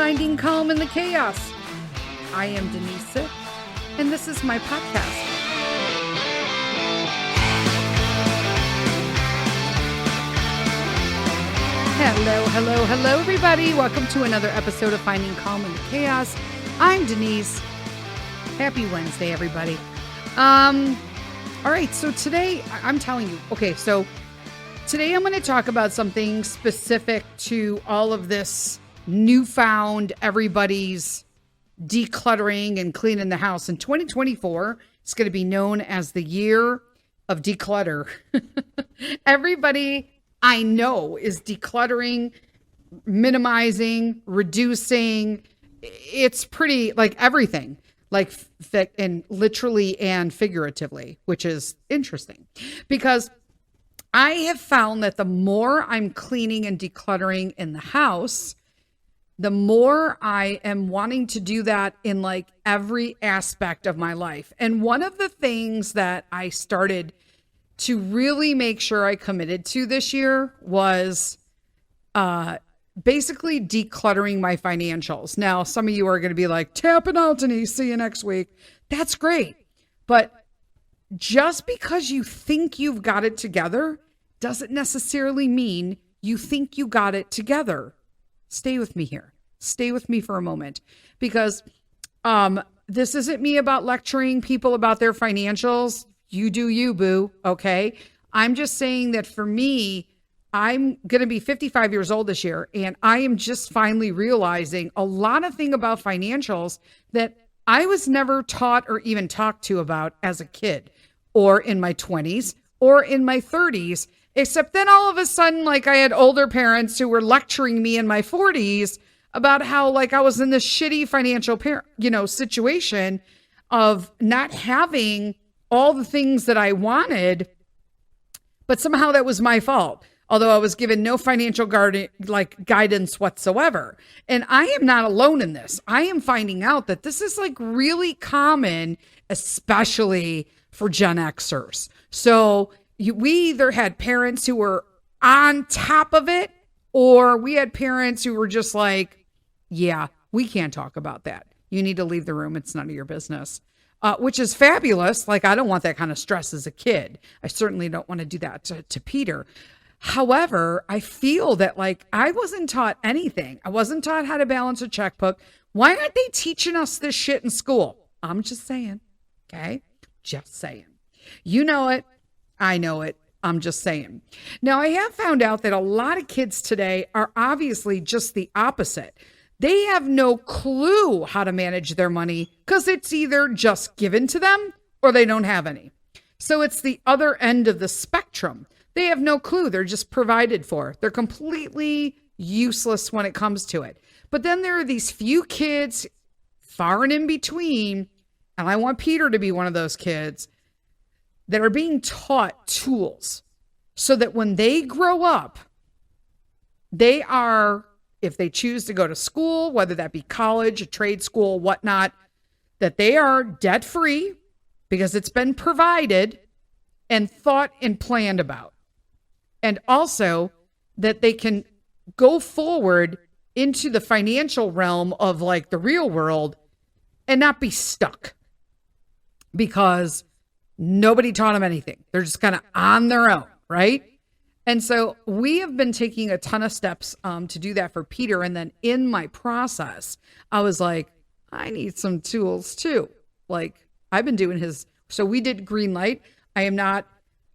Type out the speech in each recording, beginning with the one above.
Finding Calm in the Chaos. I am Denise Sith, and this is my podcast. Hello, everybody. Welcome to another episode of Finding Calm in the Chaos. I'm Denise. Happy Wednesday, everybody. All right, so today, I'm telling you, today I'm going to talk about something specific to all of this newfound everybody's decluttering and cleaning the house. In 2024, it's going to be known as the year of declutter. Everybody I know is decluttering, minimizing, reducing. It's pretty like everything, like and literally and figuratively, which is interesting because I have found that the more I'm cleaning and decluttering in the house, the more I am wanting to do that in like every aspect of my life. And one of the things that I started to really make sure I committed to this year was basically decluttering my financials. Now, some of you are going to be like, tapping out, Denise, see you next week. That's great. But just because you think you've got it together doesn't necessarily mean you think you got it together. Stay with me here. Stay with me for a moment because this isn't me about lecturing people about their financials. You do you, boo. Okay. I'm just saying that for me, I'm going to be 55 years old this year, and I am just finally realizing a lot of things about financials that I was never taught or even talked to about as a kid or in my 20s or in my 30s, except then all of a sudden, like I had older parents who were lecturing me in my 40s about how like I was in this shitty financial situation of not having all the things that I wanted, but somehow that was my fault. Although I was given no financial guidance whatsoever. And I am not alone in this. I am finding out that this is like really common, especially for Gen Xers. So we either had parents who were on top of it, or we had parents who were just like, yeah, we can't talk about that. You need to leave the room. It's none of your business. Which is fabulous. Like, I don't want that kind of stress as a kid. I certainly don't want to do that to Peter. However, I feel that like I wasn't taught anything. I wasn't taught how to balance a checkbook. Why aren't they teaching us this shit in school? I'm just saying. Okay. Just saying. You know it. I know it. I'm just saying. Now, I have found out that a lot of kids today are obviously just the opposite. They have no clue how to manage their money because it's either just given to them or they don't have any. So it's the other end of the spectrum. They have no clue. They're just provided for. They're completely useless when it comes to it. But then there are these few kids far and in between, and I want Peter to be one of those kids that are being taught tools so that when they grow up, they are, if they choose to go to school, whether that be college, a trade school, whatnot, that they are debt-free because it's been provided and thought and planned about. And also that they can go forward into the financial realm of like the real world and not be stuck because nobody taught them anything. They're just kind of on their own, right? And so we have been taking a ton of steps to do that for Peter. And then in my process, I was like, I need some tools too. Like I've been doing so we did Greenlight. I am not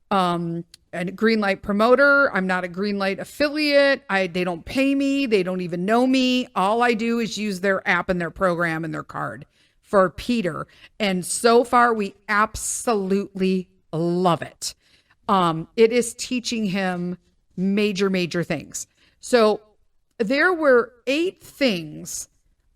a Greenlight promoter. I'm not a Greenlight affiliate. They don't pay me. They don't even know me. All I do is use their app and their program and their card for Peter. And so far we absolutely love it. It is teaching him major things. So there were 8 things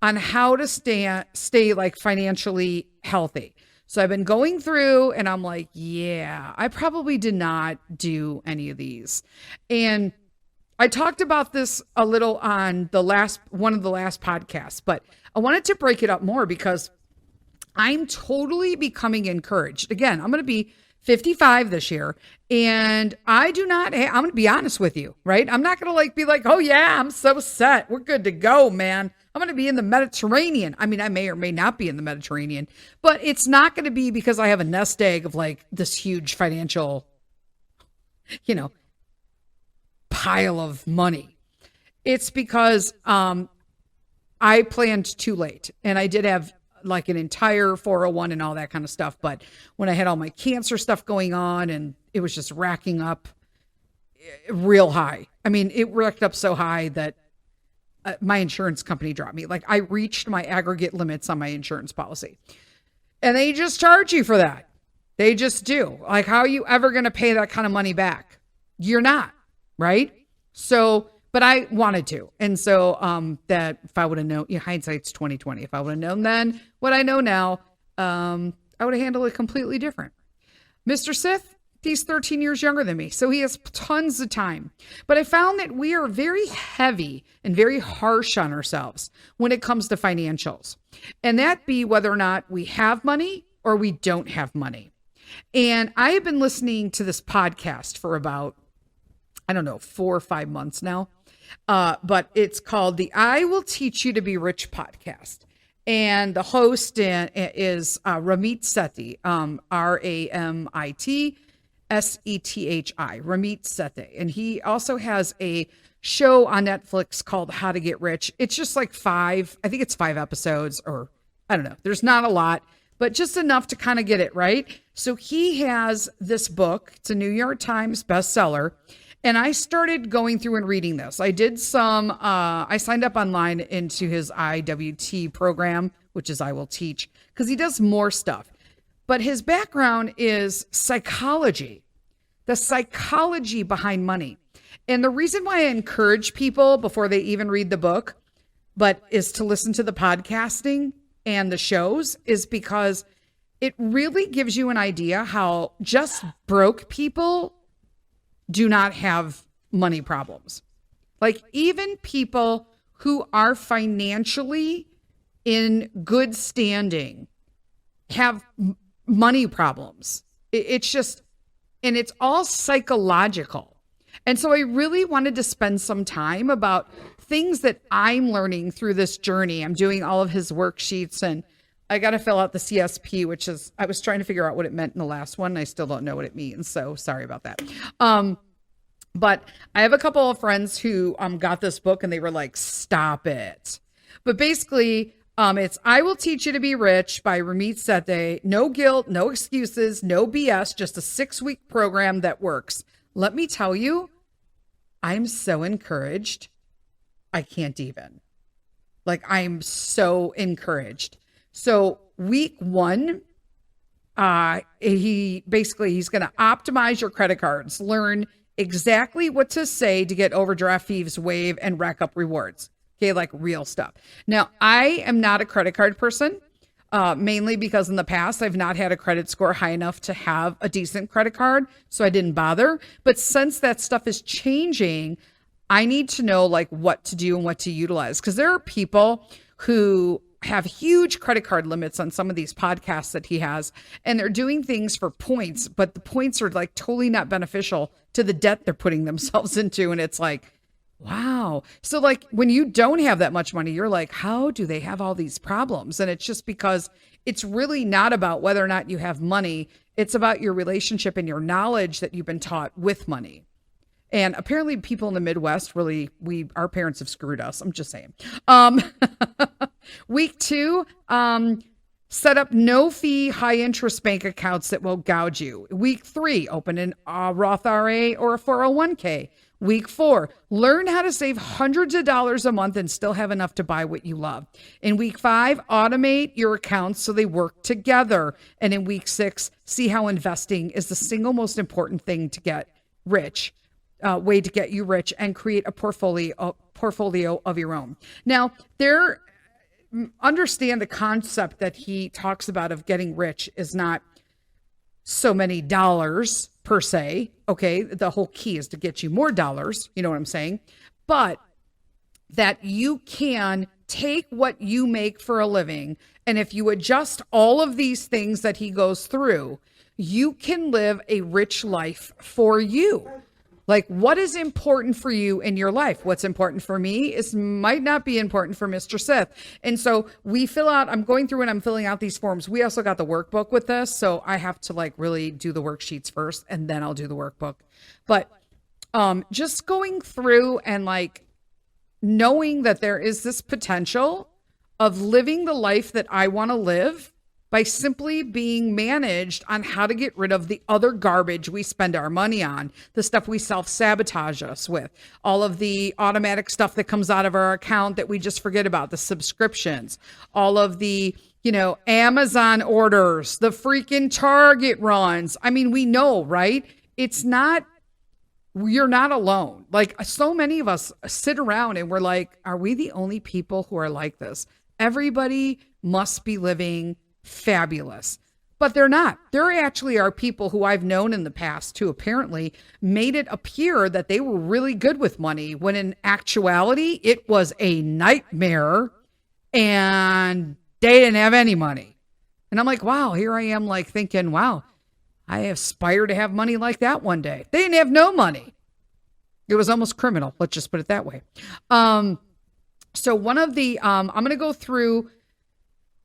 on how to stay like financially healthy. So I've been going through and I'm like, yeah, I probably did not do any of these. And I talked about this a little on one of the last podcasts, but I wanted to break it up more because I'm totally becoming encouraged. Again, I'm going to be 55 this year. And I'm going to be honest with you, right? I'm not going to be like, oh yeah, I'm so set. We're good to go, man. I'm going to be in the Mediterranean. I mean, I may or may not be in the Mediterranean, but it's not going to be because I have a nest egg of like this huge financial, pile of money. It's because I planned too late, and I did have like an entire 401 and all that kind of stuff. But when I had all my cancer stuff going on and it was just racking up real high. I mean, it racked up so high that my insurance company dropped me. Like I reached my aggregate limits on my insurance policy, and they just charge you for that. They just do. Like, how are you ever going to pay that kind of money back? You're not, right? So, but I wanted to. And so that if I would have known, hindsight's 2020. If I would have known then what I know now, I would have handled it completely different. Mr. Sith, he's 13 years younger than me, so he has tons of time. But I found that we are very heavy and very harsh on ourselves when it comes to financials. And that be whether or not we have money or we don't have money. And I have been listening to this podcast for about, 4 or 5 months now. But it's called the I Will Teach You to Be Rich podcast. And the host is Ramit Sethi, RAMIT SETHI, Ramit Sethi. And he also has a show on Netflix called How to Get Rich. It's just like 5 episodes, or I don't know. There's not a lot, but just enough to kind of get it right. So he has this book. It's a New York Times bestseller. And I started going through and reading this. I did I signed up online into his IWT program, which is I Will Teach, because he does more stuff. But his background is psychology, the psychology behind money. And the reason why I encourage people before they even read the book, but is to listen to the podcasting and the shows, is because it really gives you an idea how just broke people do not have money problems. Like even people who are financially in good standing have money problems. It's just, and it's all psychological. And so I really wanted to spend some time about things that I'm learning through this journey. I'm doing all of his worksheets, and I got to fill out the CSP, which is, I was trying to figure out what it meant in the last one. And I still don't know what it means. So sorry about that. But I have a couple of friends who got this book and they were like, stop it. But basically, it's I Will Teach You to Be Rich by Ramit Sethi. No guilt, no excuses, no BS, just a 6-week program that works. Let me tell you, I'm so encouraged. I can't even. Like, I'm so encouraged. So week 1, he's going to optimize your credit cards, learn exactly what to say to get overdraft fees waived and rack up rewards. Okay, like real stuff. Now, I am not a credit card person, mainly because in the past, I've not had a credit score high enough to have a decent credit card, so I didn't bother. But since that stuff is changing, I need to know like what to do and what to utilize, because there are people who have huge credit card limits on some of these podcasts that he has, and they're doing things for points, but the points are like totally not beneficial to the debt they're putting themselves into. And it's like, wow. So like when you don't have that much money, you're like, how do they have all these problems? And it's just because it's really not about whether or not you have money. It's about your relationship and your knowledge that you've been taught with money. And apparently people in the Midwest really, our parents have screwed us. I'm just saying. Week 2, set up no fee, high interest bank accounts that will gouge you. Week 3, open an Roth IRA or a 401k. Week 4, learn how to save hundreds of dollars a month and still have enough to buy what you love. In week 5, automate your accounts so they work together. And in week 6, see how investing is the single most important thing to get rich. Way to get you rich and create a portfolio of your own. Now, understand the concept that he talks about of getting rich is not so many dollars per se. Okay, the whole key is to get you more dollars. You know what I'm saying? But that you can take what you make for a living, and if you adjust all of these things that he goes through, you can live a rich life for you. Like, what is important for you in your life? What's important for me might not be important for Mr. Sith. And so we fill out, I'm going through and I'm filling out these forms. We also got the workbook with this. So I have to like really do the worksheets first and then I'll do the workbook. But just going through and like knowing that there is this potential of living the life that I want to live by simply being managed on how to get rid of the other garbage we spend our money on, the stuff we self-sabotage us with, all of the automatic stuff that comes out of our account that we just forget about, the subscriptions, all of the, Amazon orders, the freaking Target runs. I mean, we know, right? You're not alone. Like so many of us sit around and we're like, are we the only people who are like this? Everybody must be living fabulous, but they're not. There actually are people who I've known in the past who apparently made it appear that they were really good with money when in actuality it was a nightmare and they didn't have any money. And I'm like, wow, here I am like thinking, wow, I aspire to have money like that one day. They didn't have no money. It was almost criminal. Let's just put it that way. So one of the, I'm going to go through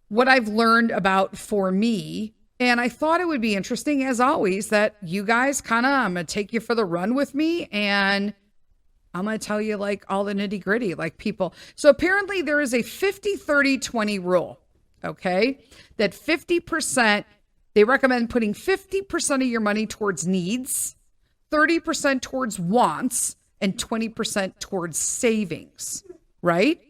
what I've learned about for me. And I thought it would be interesting, as always, that you guys I'm going to take you for the run with me. And I'm going to tell you like all the nitty gritty, like people. So apparently there is a 50-30-20 rule. Okay. That 50%, they recommend putting 50% of your money towards needs, 30% towards wants, and 20% towards savings. Right?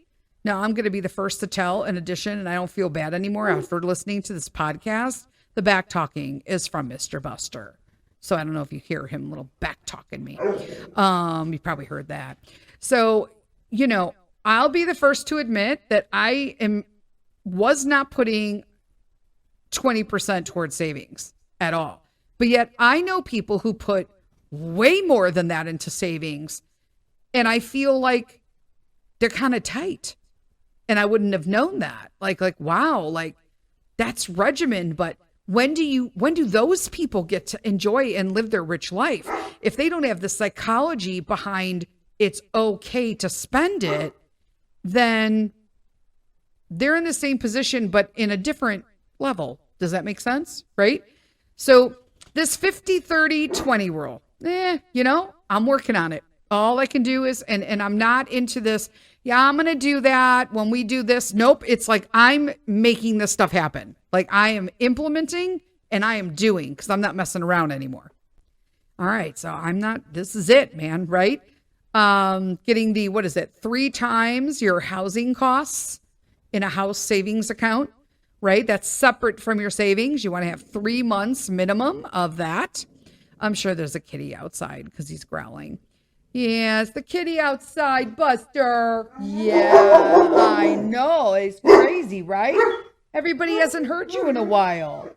Now, I'm going to be the first to tell, in addition, and I don't feel bad anymore after listening to this podcast, the back talking is from Mr. Buster. So I don't know if you hear him a little back talking me. You probably heard that. So, I'll be the first to admit that was not putting 20% towards savings at all. But yet I know people who put way more than that into savings. And I feel like they're kind of tight. And I wouldn't have known that. Like, wow, like that's regimen. But when do those people get to enjoy and live their rich life? If they don't have the psychology behind it's okay to spend it, then they're in the same position, but in a different level. Does that make sense? Right? So this 50-30-20 rule, I'm working on it. All I can do is, and I'm not into this, yeah, I'm going to do that when we do this. Nope. It's like I'm making this stuff happen. Like I am implementing and I am doing because I'm not messing around anymore. All right. So this is it, man. Right. Getting 3 times your housing costs in a house savings account, right? That's separate from your savings. You want to have 3 months minimum of that. I'm sure there's a kitty outside because he's growling. Yes, the kitty outside, Buster. Yeah, I know. It's crazy, right? Everybody hasn't heard you in a while.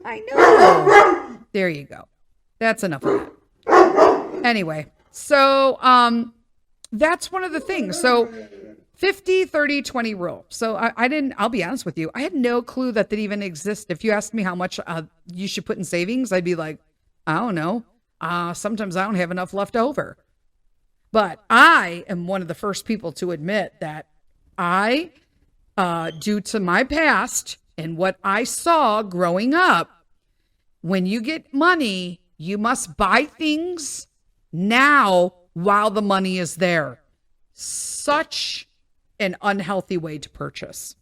I know. There you go. That's enough of that. Anyway, so that's one of the things. So 50-30-20 rule. So I'll be honest with you. I had no clue that even existed. If you asked me how much you should put in savings, I'd be like, I don't know. Sometimes I don't have enough left over. But I am one of the first people to admit that I, due to my past and what I saw growing up, when you get money, you must buy things now while the money is there. Such an unhealthy way to purchase.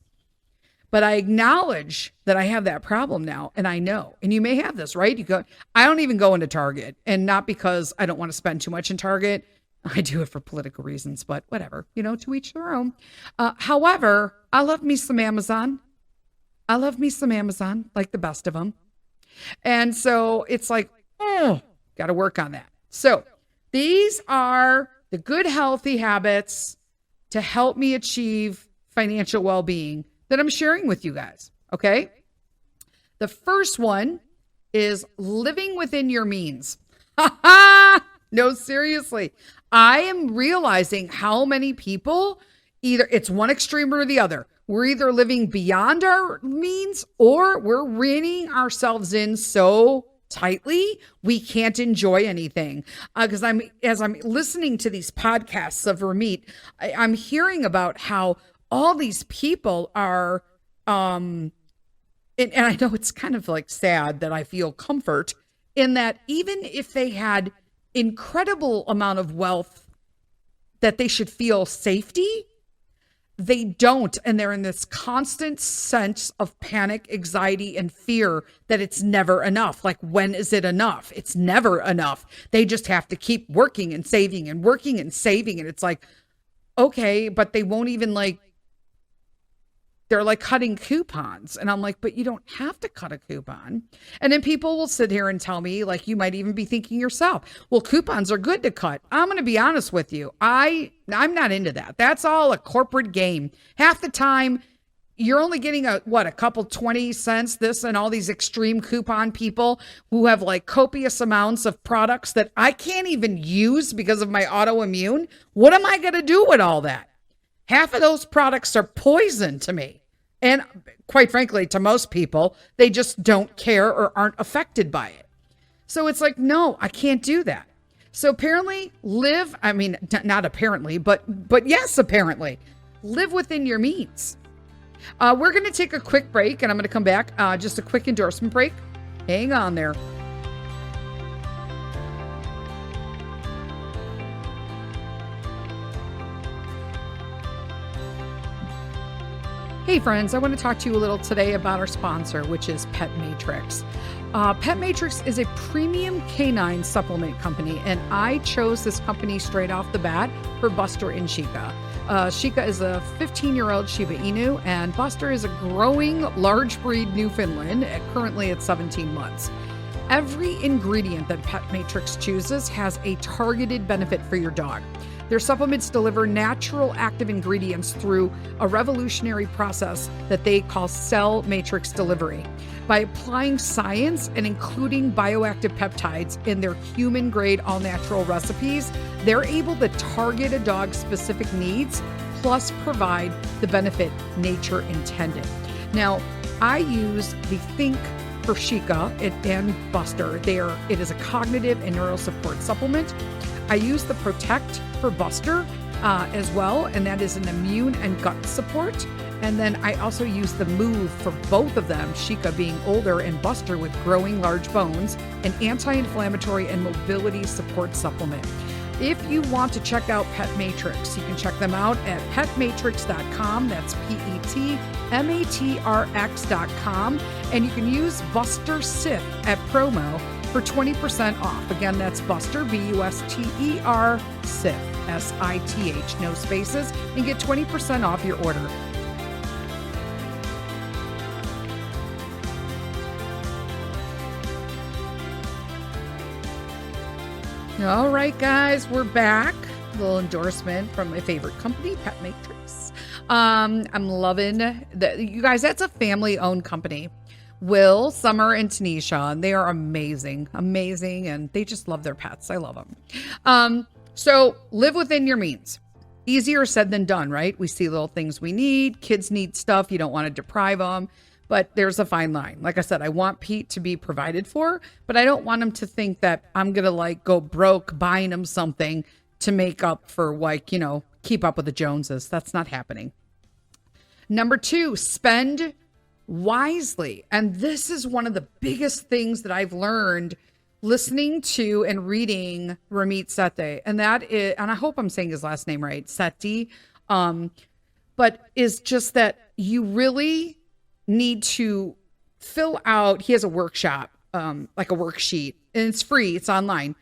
But I acknowledge that I have that problem now, and I know. And you may have this, right? I don't even go into Target, and not because I don't want to spend too much in Target. I do it for political reasons, but whatever, to each their own. However, I love me some Amazon. Like the best of them. And so it's like, got to work on that. So these are the good, healthy habits to help me achieve financial well-being that I'm sharing with you guys. Okay. The first one is living within your means. No, seriously. I am realizing how many people, either it's one extreme or the other. We're either living beyond our means or we're reining ourselves in so tightly, we can't enjoy anything. Because as I'm listening to these podcasts of Ramit, I'm hearing about how all these people are, and I know it's kind of like sad that I feel comfort in that even if they had incredible amount of wealth, that they should feel safety, they don't. And they're in this constant sense of panic, anxiety, and fear that it's never enough. Like, when is it enough? It's never enough. They just have to keep working and saving and working and saving. And it's like, okay, but they won't even they're like cutting coupons. And I'm like, but you don't have to cut a coupon. And then people will sit here and tell me, like, you might even be thinking yourself, well, coupons are good to cut. I'm going to be honest with you. I'm not into that. That's all a corporate game. Half the time you're only getting a couple 20 cents, this, and all these extreme coupon people who have like copious amounts of products that I can't even use because of my autoimmune. What am I going to do with all that? Half of those products are poison to me. And quite frankly, to most people, they just don't care or aren't affected by it. So it's like, no, I can't do that. So apparently not apparently, but yes, apparently, live within your means. We're going to take a quick break and I'm going to come back. Just a quick endorsement break. Hang on there. Hey friends, I want to talk to you a little today about our sponsor, which is Pet Matrix. Pet Matrix is a premium canine supplement company, and I chose this company straight off the bat for Buster and Chica. Chica is a 15-year-old Shiba Inu, and Buster is a growing large breed Newfoundland, currently at 17 months. Every ingredient that Pet Matrix chooses has a targeted benefit for your dog. Their supplements deliver natural active ingredients through a revolutionary process that they call cell matrix delivery. By applying science and including bioactive peptides in their human-grade all-natural recipes, they're able to target a dog's specific needs, plus provide the benefit nature intended. Now, I use the Think for Chica and Buster. It is a cognitive and neural support supplement. I use the Protect for Buster as well, and that is an immune and gut support. And then I also use the Move for both of them, Chica being older and Buster with growing large bones, an anti-inflammatory and mobility support supplement. If you want to check out Pet Matrix, you can check them out at petmatrix.com. That's petmatrx.com. And you can use Buster Sith at promo for 20% off. Again, that's Buster, Buster, Sith, Sith, no spaces, and get 20% off your order. All right, guys, we're back. A little endorsement from my favorite company, Pet Matrix. I'm loving that. You guys, that's a family-owned company. Will, Summer, and Tanisha, and they are amazing, and they just love their pets. I love them. So live within your means. Easier said than done, right? We see little things we need. Kids need stuff. You don't want to deprive them. But there's a fine line. Like I said, I want Pete to be provided for, but I don't want him to think that I'm going to go broke buying him something to make up for keep up with the Joneses. That's not happening. Number 2, spend wisely. And this is one of the biggest things that I've learned listening to and reading Ramit Sethi. And that is, and I hope I'm saying his last name right, Sethi. But is just that you really need to fill out, he has a workshop, like a worksheet, and it's free, it's online,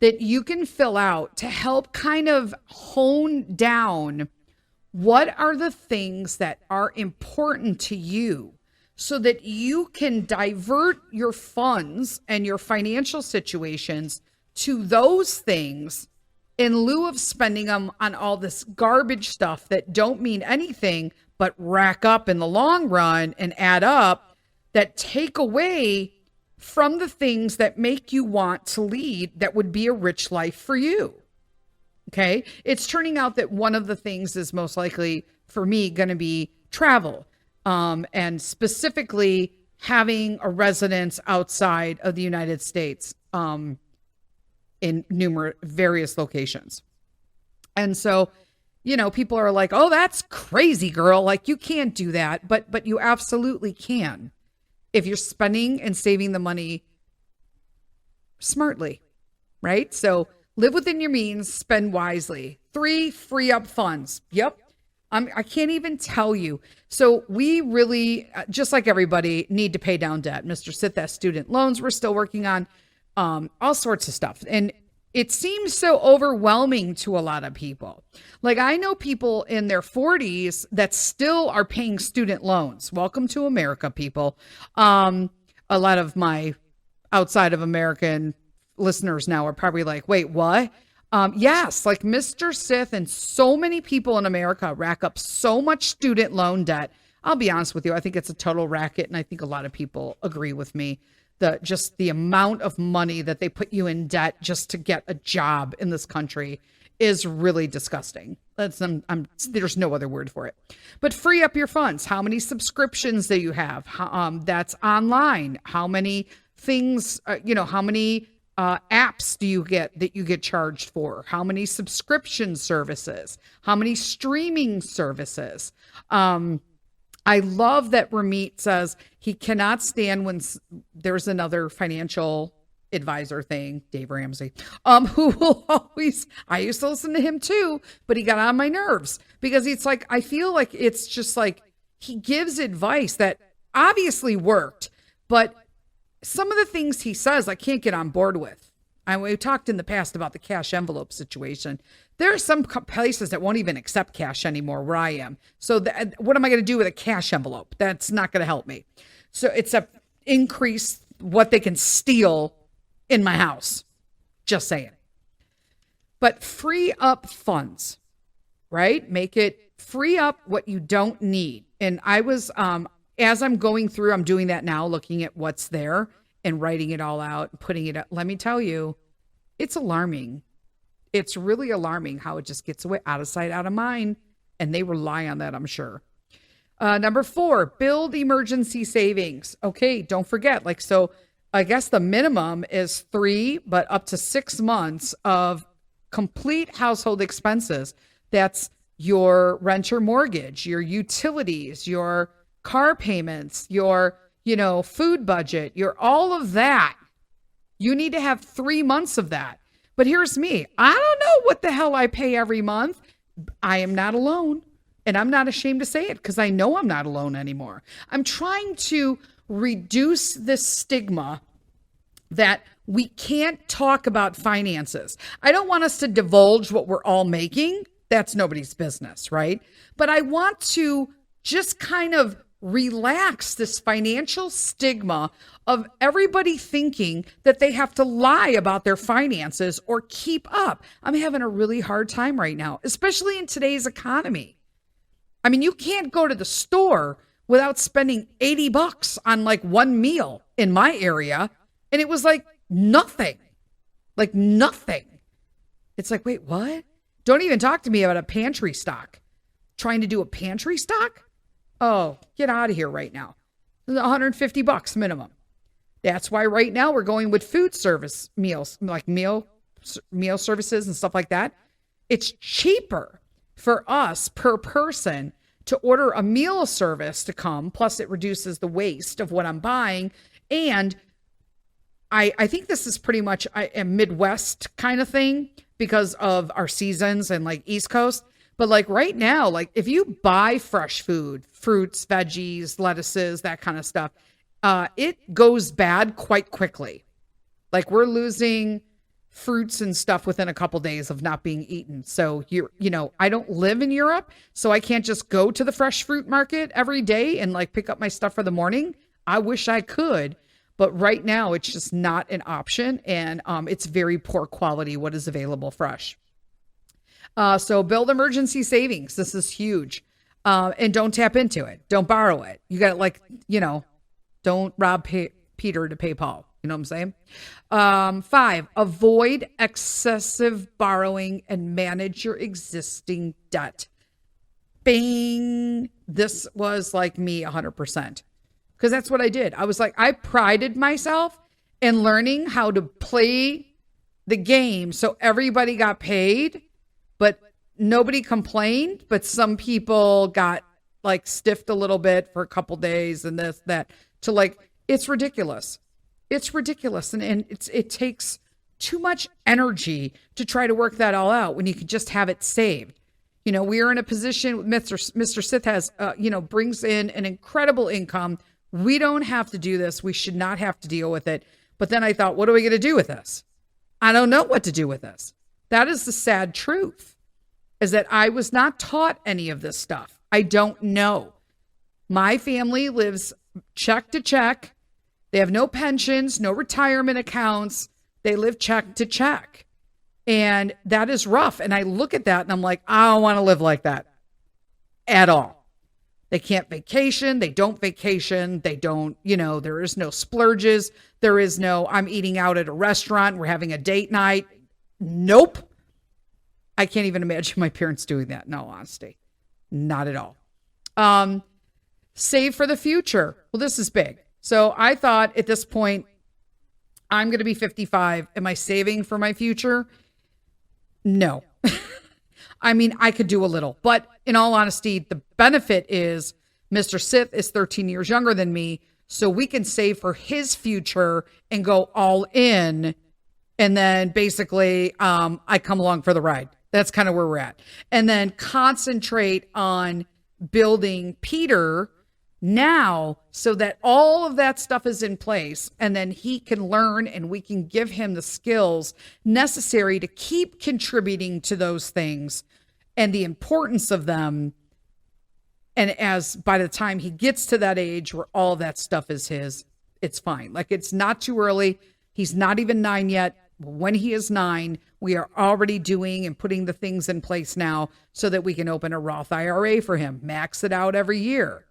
that you can fill out to help kind of hone down what are the things that are important to you so that you can divert your funds and your financial situations to those things in lieu of spending them on all this garbage stuff that don't mean anything but rack up in the long run and add up, that take away from the things that make you want to lead that would be a rich life for you. Okay. It's turning out that one of the things is most likely for me going to be travel. And specifically having a residence outside of the United States in various locations. And so, people are like, oh, that's crazy, girl. Like, you can't do that. But you absolutely can if you're spending and saving the money smartly, right? So live within your means, spend wisely. 3, free up funds. Yep. I can't even tell you. So we really, just like everybody, need to pay down debt. Mr. Sith has student loans we're still working on, all sorts of stuff. And it seems so overwhelming to a lot of people. Like, I know people in their 40s that still are paying student loans. Welcome to America, people. A lot of my outside of American listeners now are probably like, wait, what? Yes, like Mr. Sith and so many people in America rack up so much student loan debt. I'll be honest with you. I think it's a total racket. And I think a lot of people agree with me. Just the amount of money that they put you in debt just to get a job in this country is really disgusting. There's no other word for it. But free up your funds. How many subscriptions do you have? That's online. How many things, how many apps do you get that you get charged for? How many subscription services? How many streaming services? I love that Ramit says he cannot stand when there's another financial advisor thing, Dave Ramsey, who will always, I used to listen to him too, but he got on my nerves because it's like, I feel like it's just like he gives advice that obviously worked, but some of the things he says, I can't get on board with. We talked in the past about the cash envelope situation. There are some places that won't even accept cash anymore where I am. So what am I going to do with a cash envelope? That's not going to help me. So it's a increase what they can steal in my house. Just saying. But free up funds, right? Make it free up what you don't need. And I was, as I'm going through, I'm doing that now, looking at what's there and writing it all out, and putting it up. Let me tell you, it's alarming. It's really alarming how it just gets away, out of sight, out of mind. And they rely on that, I'm sure. Number 4, build emergency savings. Okay, don't forget. So I guess the minimum is 3, but up to 6 months of complete household expenses. That's your rent or mortgage, your utilities, your car payments, your food budget, all of that. You need to have 3 months of that. But here's me. I don't know what the hell I pay every month. I am not alone. And I'm not ashamed to say it because I know I'm not alone anymore. I'm trying to reduce this stigma that we can't talk about finances. I don't want us to divulge what we're all making. That's nobody's business, right? But I want to just kind of relax this financial stigma of everybody thinking that they have to lie about their finances or keep up. I'm having a really hard time right now, especially in today's economy. I mean, you can't go to the store without spending $80 on like one meal in my area. And it was like nothing. It's like, wait, what? Don't even talk to me about a pantry stock. Trying to do a pantry stock? Oh, get out of here right now. $150 minimum. That's why right now we're going with food service meals, like meal services and stuff like that. It's cheaper for us per person to order a meal service to come. Plus it reduces the waste of what I'm buying. And I think this is pretty much a Midwest kind of thing because of our seasons and like East Coast. But like right now, like if you buy fresh food, fruits, veggies, lettuces, that kind of stuff, it goes bad quite quickly. Like we're losing fruits and stuff within a couple days of not being eaten. So I don't live in Europe, so I can't just go to the fresh fruit market every day and like pick up my stuff for the morning. I wish I could, but right now it's just not an option. And it's very poor quality what is available fresh. So build emergency savings. This is huge. And don't tap into it. Don't borrow it. You got don't rob Peter to pay Paul. You know what I'm saying? 5, avoid excessive borrowing and manage your existing debt. Bing. This was like me 100%. because that's what I did. I was like, I prided myself in learning how to play the game so everybody got paid, but nobody complained. But some people got like stiffed a little bit for a couple days and this, that, to like, it's ridiculous. It's ridiculous. And it takes too much energy to try to work that all out when you could just have it saved. You know, we are in a position, Mr. Sith has, brings in an incredible income. We don't have to do this. We should not have to deal with it. But then I thought, what are we going to do with this? I don't know what to do with this. That is the sad truth, is that I was not taught any of this stuff. I don't know. My family lives check to check. They have no pensions, no retirement accounts. They live check to check. And that is rough. And I look at that and I'm like, I don't want to live like that at all. They can't vacation. They don't vacation. They don't, there is no splurges. There is no, I'm eating out at a restaurant. We're having a date night. Nope. I can't even imagine my parents doing that. In all honesty, not at all. Save for the future. Well, this is big. So I thought at this point, I'm going to be 55. Am I saving for my future? No. I mean, I could do a little, but in all honesty, the benefit is Mr. Sith is 13 years younger than me. So we can save for his future and go all in. And then basically, I come along for the ride. That's kind of where we're at. And then concentrate on building Peter now so that all of that stuff is in place, and then he can learn and we can give him the skills necessary to keep contributing to those things and the importance of them. And as by the time he gets to that age where all that stuff is his, it's fine. Like, it's not too early. He's not even 9 yet. When he is 9, we are already doing and putting the things in place now so that we can open a Roth IRA for him, max it out every year.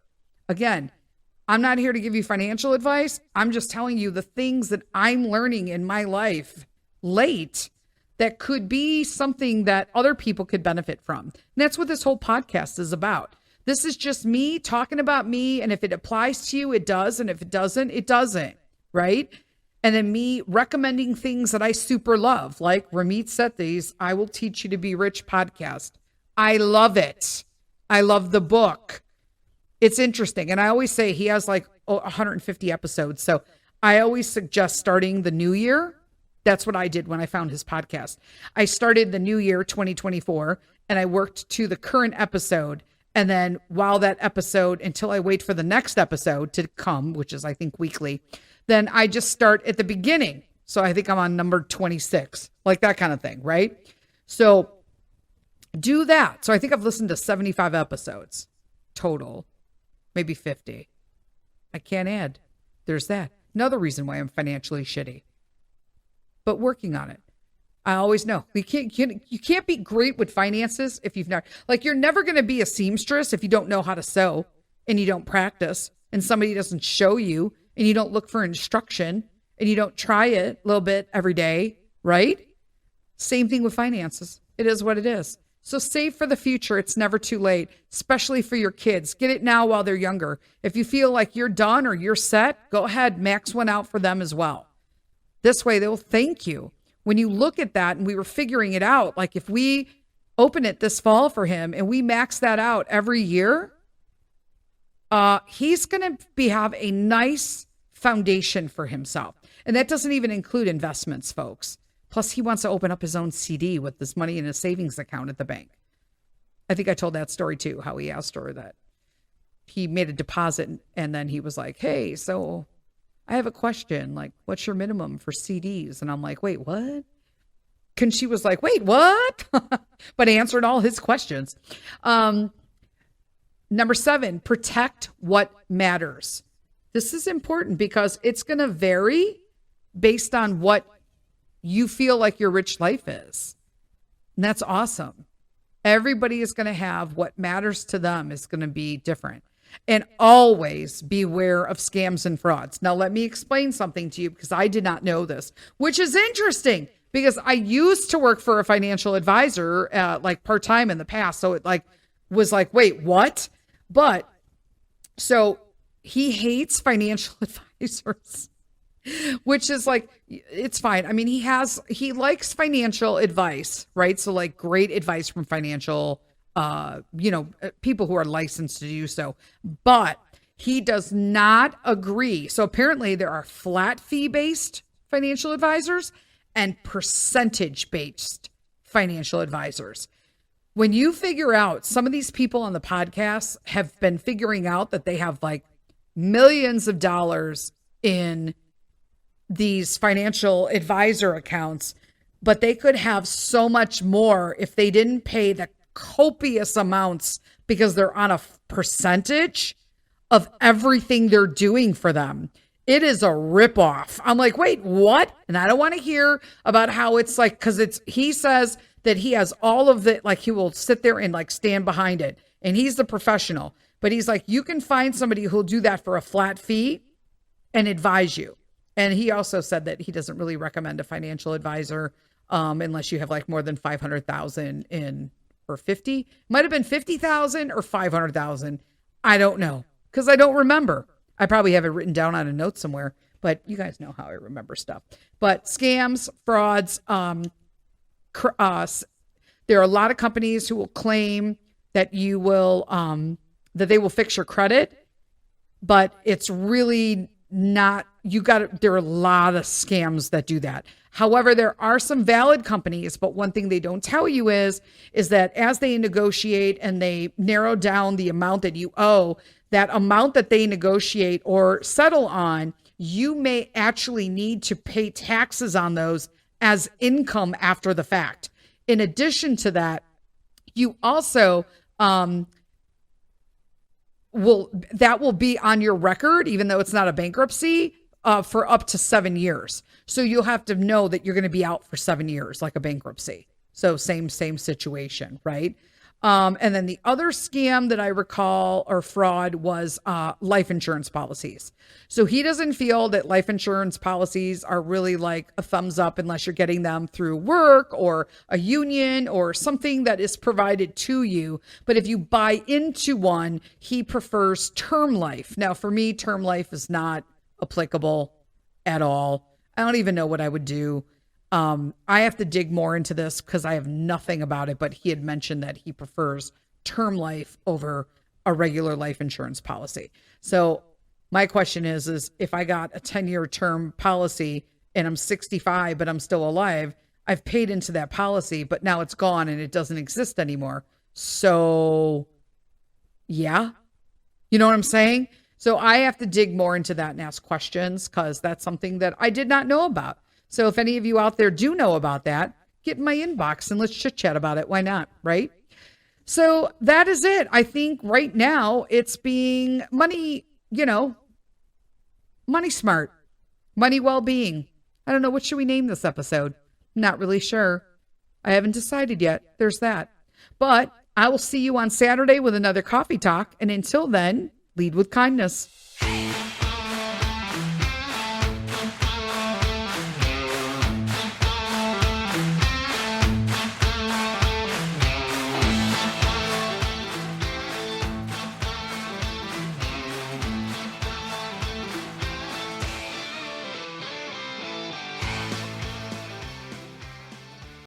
Again, I'm not here to give you financial advice. I'm just telling you the things that I'm learning in my life late that could be something that other people could benefit from. And that's what this whole podcast is about. This is just me talking about me. And if it applies to you, it does. And if it doesn't, it doesn't. Right? And then me recommending things that I super love, like Ramit Sethi's I Will Teach You to Be Rich podcast. I love it. I love the book. It's interesting. And I always say he has like 150 episodes. So I always suggest starting the new year. That's what I did when I found his podcast. I started the new year 2024 and I worked to the current episode. And then while that episode, until I wait for the next episode to come, which is I think weekly, then I just start at the beginning. So I think I'm on number 26, like that kind of thing, right? So do that. So I think I've listened to 75 episodes total. Maybe 50. I can't add. There's that. Another reason why I'm financially shitty. But working on it. I always know. You can't be great with finances if you've not, like, you're never going to be a seamstress if you don't know how to sew and you don't practice and somebody doesn't show you and you don't look for instruction and you don't try it a little bit every day, right? Same thing with finances. It is what it is. So save for the future. It's never too late, especially for your kids. Get it now while they're younger. If you feel like you're done or you're set, go ahead, max one out for them as well. This way they'll thank you. When you look at that, and we were figuring it out, like if we open it this fall for him and we max that out every year, he's going to have a nice foundation for himself. And that doesn't even include investments, folks. Plus, he wants to open up his own CD with this money in a savings account at the bank. I think I told that story too, how he asked her that he made a deposit and then he was like, hey, so I have a question. Like, what's your minimum for CDs? And I'm like, wait, what? And she was like, wait, what? But answered all his questions. Number 7, protect what matters. This is important because it's going to vary based on what you feel like your rich life is. And that's awesome. Everybody is going to have what matters to them is going to be different. And always beware of scams and frauds. Now, let me explain something to you because I did not know this, which is interesting because I used to work for a financial advisor, like part-time in the past. So it was like, wait, what? But so he hates financial advisors, which is like, it's fine. I mean, he likes financial advice, right? So like great advice from financial, people who are licensed to do so, but he does not agree. So apparently there are flat fee based financial advisors and percentage based financial advisors. When you figure out, some of these people on the podcast have been figuring out that they have like millions of dollars in these financial advisor accounts, but they could have so much more if they didn't pay the copious amounts because they're on a percentage of everything they're doing for them. It is a ripoff. I'm like, wait, what? And I don't want to hear about how it's like, because he says that he has all of the, like, he will sit there and like stand behind it. And he's the professional. But he's like, you can find somebody who'll do that for a flat fee and advise you. And he also said that he doesn't really recommend a financial advisor unless you have like more than 500,000 in, or 50. Might have been 50,000 or 500,000. I don't know, because I don't remember. I probably have it written down on a note somewhere, but you guys know how I remember stuff. But scams, frauds, there are a lot of companies who will claim that you will, that they will fix your credit, but it's really not. There are a lot of scams that do that. However, there are some valid companies, but one thing they don't tell you is that as they negotiate and they narrow down the amount that you owe, that amount that they negotiate or settle on, you may actually need to pay taxes on those as income after the fact. In addition to that, you also will be on your record, even though it's not a bankruptcy, for up to 7 years. So you'll have to know that you're going to be out for 7 years, like a bankruptcy. So same situation, right? And then the other scam that I recall, or fraud, was life insurance policies. So he doesn't feel that life insurance policies are really like a thumbs up unless you're getting them through work or a union or something that is provided to you. But if you buy into one, he prefers term life. Now, for me, term life is not applicable at all. I don't even know what I would do. I have to dig more into this because I have nothing about it, but he had mentioned that he prefers term life over a regular life insurance policy. So my question is if I got a 10-year term policy and I'm 65, but I'm still alive, I've paid into that policy, but now it's gone and it doesn't exist anymore. So yeah, you know what I'm saying? So I have to dig more into that and ask questions because that's something that I did not know about. So if any of you out there do know about that, get in my inbox and let's chit chat about it. Why not? Right? So that is it. I think right now it's being money, money smart, money well-being. I don't know. What should we name this episode? Not really sure. I haven't decided yet. There's that. But I will see you on Saturday with another coffee talk. And until then, lead with kindness.